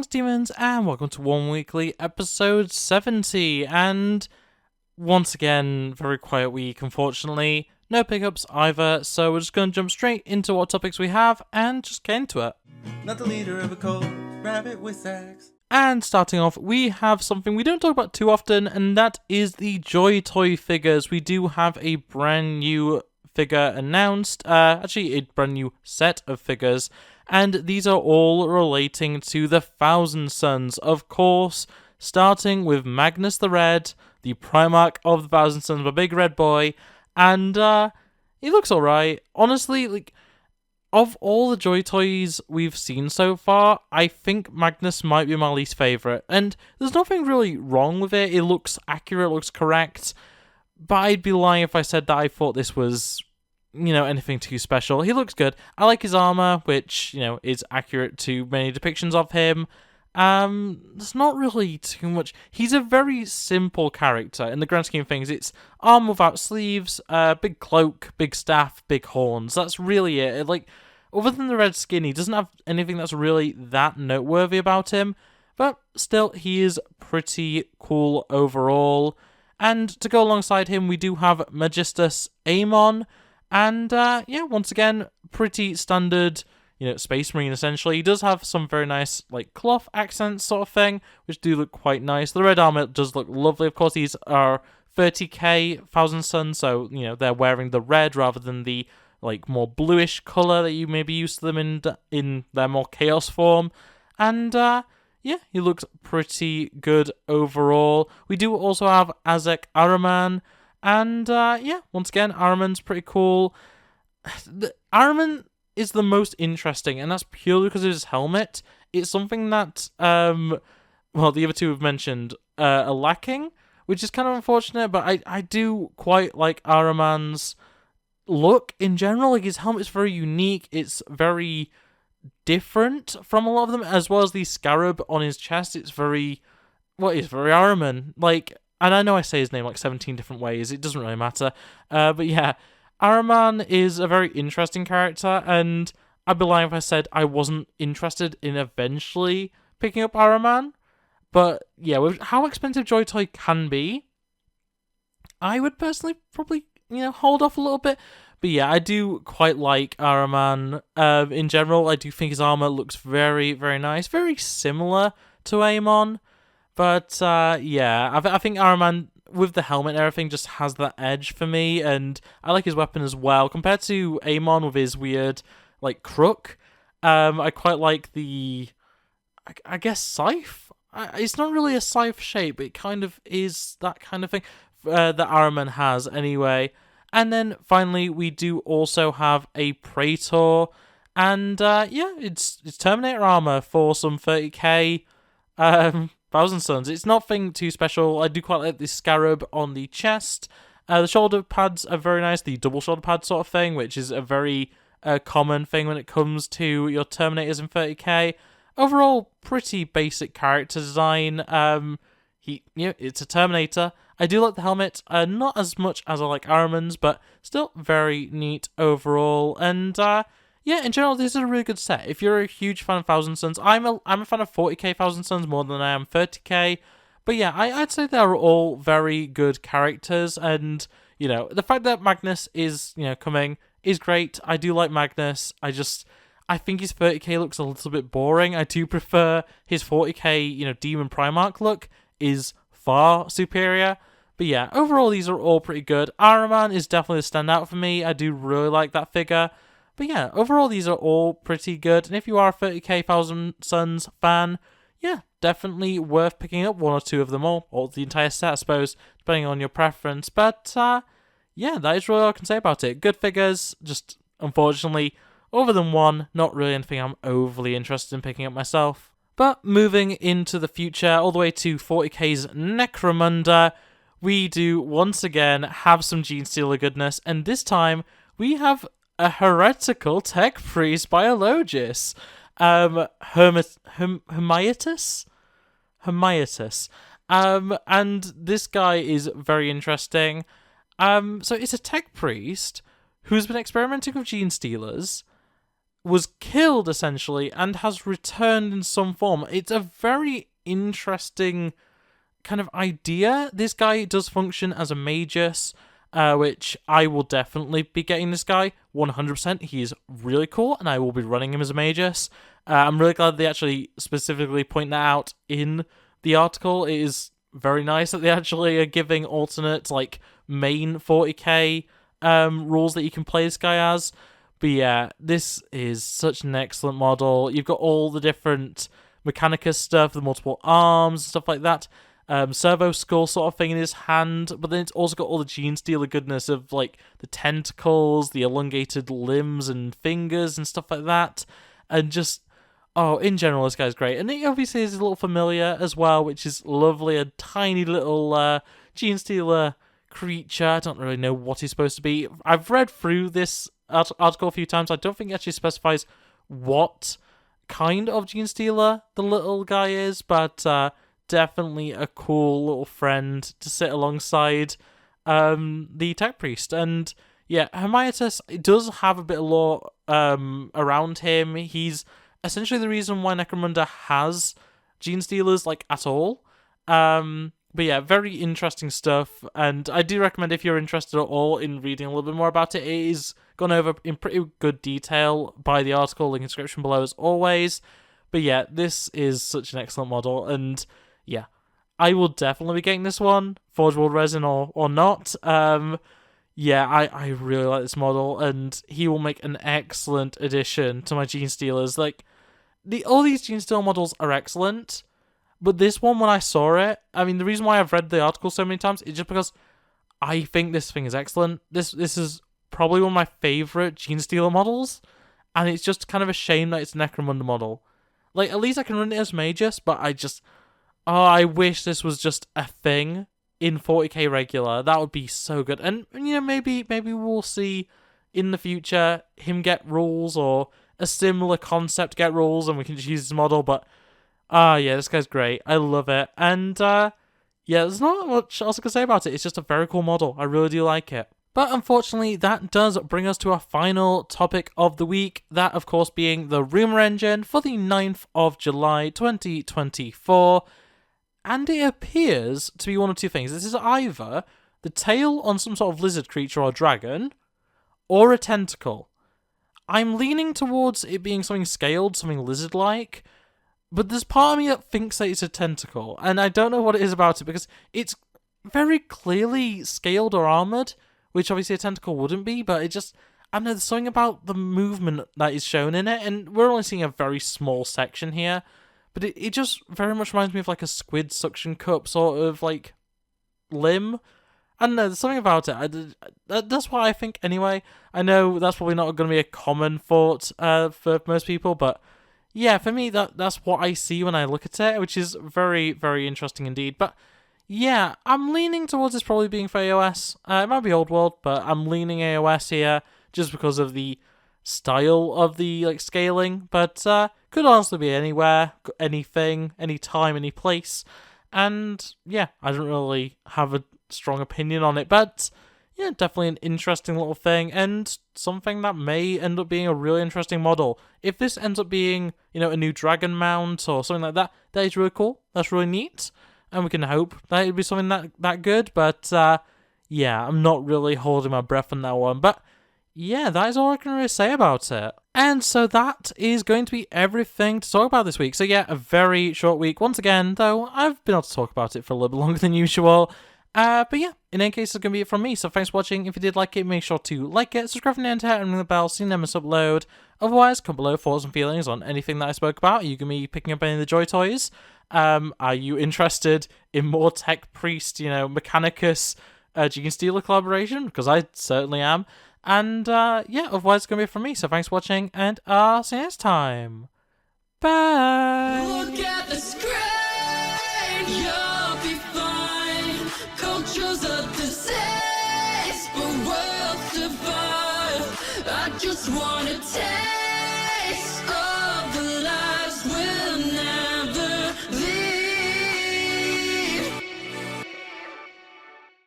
Greetings, demons, and welcome to One Weekly, episode 70. And once again, very quiet week, unfortunately. No pickups either, so we're just going to jump straight into what topics we have and just get into it. Not the leader of a cult, RabbitWithAxe. And starting off, we have something we don't talk about too often, and that is the Joy Toy figures. We do have a brand new figure announced, actually a brand new set of figures, and these are all relating to the Thousand Sons, of course, starting with Magnus the Red, the Primarch of the Thousand Sons, a big red boy, and he looks alright. Honestly, like, of all the Joy Toys we've seen so far, I think Magnus might be my least favourite, and there's nothing really wrong with it. It looks accurate, it looks correct, but I'd be lying if I said that I thought this was, anything too special. He looks good. I like his armor, which, is accurate to many depictions of him. There's not really too much. He's a very simple character in the grand scheme of things. It's armor without sleeves, big cloak, big staff, big horns. That's really it. Other than the red skin, he doesn't have anything that's really that noteworthy about him. But still, he is pretty cool overall. And to go alongside him, we do have Magistus Amon. And, once again, pretty standard, Space Marine, essentially. He does have some very nice, cloth accents sort of thing, which do look quite nice. The red armor does look lovely. Of course, these are 30k Thousand Sons, so, they're wearing the red rather than the, more bluish colour that you may be used to them in their more chaos form. And, he looks pretty good overall. We do also have Azek Araman. And, once again, Araman's pretty cool. Araman is the most interesting, and that's purely because of his helmet. It's something that, the other two we've mentioned are lacking, which is kind of unfortunate, but I do quite like Araman's look in general. His helmet's very unique. It's very different from a lot of them, as well as the scarab on his chest. It's very Araman. And I know I say his name 17 different ways, it doesn't really matter. But yeah, Araman is a very interesting character, and I'd be lying if I said I wasn't interested in eventually picking up Araman. But yeah, with how expensive Joy Toy can be, I would personally probably, hold off a little bit. But yeah, I do quite like Araman. In general, I do think his armor looks very, very nice. Very similar to Amon. But, I think Araman, with the helmet and everything, just has that edge for me, and I like his weapon as well. Compared to Amon with his weird, crook, I quite like the, I guess, scythe? It's not really a scythe shape, but it kind of is that kind of thing that Araman has, anyway. And then, finally, we do also have a Praetor, and, it's Terminator armor for some 30k, Thousand Sons. It's nothing too special. I do quite like the scarab on the chest. The shoulder pads are very nice, the double shoulder pad sort of thing, which is a very common thing when it comes to your Terminators in 30k. Overall, pretty basic character design. It's a Terminator. I do like the helmet, not as much as I like Araman's, but still very neat overall. And in general, this is a really good set. If you're a huge fan of Thousand Sons, I'm a fan of 40k Thousand Sons more than I am 30k. But yeah, I'd say they're all very good characters, and the fact that Magnus is coming is great. I do like Magnus. I think his 30k looks a little bit boring. I do prefer his 40k Demon Primarch look is far superior. But yeah, overall these are all pretty good. Araman is definitely a standout for me. I do really like that figure. But yeah, overall these are all pretty good, and if you are a 30k Thousand Sons fan, yeah, definitely worth picking up one or two of them all, or the entire set, I suppose, depending on your preference. But that is really all I can say about it. Good figures, just unfortunately, other than one, not really anything I'm overly interested in picking up myself. But moving into the future, all the way to 40k's Necromunda, we do once again have some Genestealer goodness, and this time we have a heretical tech priest biologist, Hermaitus, and this guy is very interesting. So it's a tech priest who's been experimenting with Genestealers, was killed essentially and has returned in some form. It's a very interesting kind of idea. This guy does function as a magus, which I will definitely be getting this guy 100%. He is really cool, and I will be running him as a magus. I'm really glad they actually specifically point that out in the article. It is very nice that they actually are giving alternate, like, main 40k rules that you can play this guy as. But yeah, this is such an excellent model. You've got all the different Mechanicus stuff, the multiple arms, stuff like that. Servo skull sort of thing in his hand, but then it's also got all the Genestealer goodness of, like, the tentacles, the elongated limbs and fingers and stuff like that. And just, in general, this guy's great. And he obviously is a little familiar as well, which is lovely. A tiny little Genestealer creature. I don't really know what he's supposed to be. I've read through this article a few times. I don't think it actually specifies what kind of Genestealer the little guy is, but definitely a cool little friend to sit alongside the Tech Priest. And yeah, Hermiotus does have a bit of lore around him. He's essentially the reason why Necromunda has Genestealers, like, at all. But yeah, very interesting stuff, and I do recommend, if you're interested at all in reading a little bit more about it, it is gone over in pretty good detail by the article, link in the description below as always. But yeah, this is such an excellent model, and yeah, I will definitely be getting this one, Forge World Resin or not. Yeah, I really like this model, and he will make an excellent addition to my Genestealers. Like, all these Genestealer models are excellent, but this one, when I saw it, I mean, the reason why I've read the article so many times is just because I think this thing is excellent. This is probably one of my favourite Genestealer models, and it's just kind of a shame that it's a Necromunda model. Like, at least I can run it as Magus, but I wish this was just a thing in 40k regular. That would be so good. And, you know, maybe we'll see in the future him get rules, or a similar concept get rules, and we can just use this model, but yeah, this guy's great. I love it. And yeah, there's not much else I can say about it. It's just a very cool model. I really do like it. But unfortunately, that does bring us to our final topic of the week. That, of course, being the Rumour Engine for the 9th of July, 2024. And it appears to be one of two things. This is either the tail on some sort of lizard creature or dragon, or a tentacle. I'm leaning towards it being something scaled, something lizard-like, but there's part of me that thinks that it's a tentacle, and I don't know what it is about it, because it's very clearly scaled or armoured, which obviously a tentacle wouldn't be, but it just, I don't know, there's something about the movement that is shown in it, and we're only seeing a very small section here, but it just very much reminds me of, like, a squid suction cup sort of, like, limb. I don't know, there's something about it. That's what I think anyway. I know that's probably not going to be a common thought for most people, but yeah, for me, that's what I see when I look at it, which is very, very interesting indeed. But yeah, I'm leaning towards this probably being for AOS. It might be Old World, but I'm leaning AOS here just because of the style of the, like, scaling. But could honestly be anywhere, anything, anytime, any place. And yeah, I don't really have a strong opinion on it, but yeah, definitely an interesting little thing, and something that may end up being a really interesting model. If this ends up being, you know, a new dragon mount or something like that, that is really cool. That's really neat, and we can hope that it'll be something that good. But yeah, I'm not really holding my breath on that one. But yeah, that is all I can really say about it. And so that is going to be everything to talk about this week. So yeah, a very short week. Once again, though, I've been able to talk about it for a little bit longer than usual. But yeah, in any case, it's going to be it from me. So thanks for watching. If you did like it, make sure to like it, subscribe and enter, and ring the bell so you never miss upload. Otherwise, comment below thoughts and feelings on anything that I spoke about. Are you going to be picking up any of the Joy Toys? Are you interested in more Tech Priest, you know, Mechanicus, Genestealer collaboration? Because I certainly am. And yeah, otherwise, it's going to be it from me. So thanks for watching, and I'll see you next time. Bye! Look at the screen, you'll be fine. Culture's a disease, but we'll survive. I just wanna take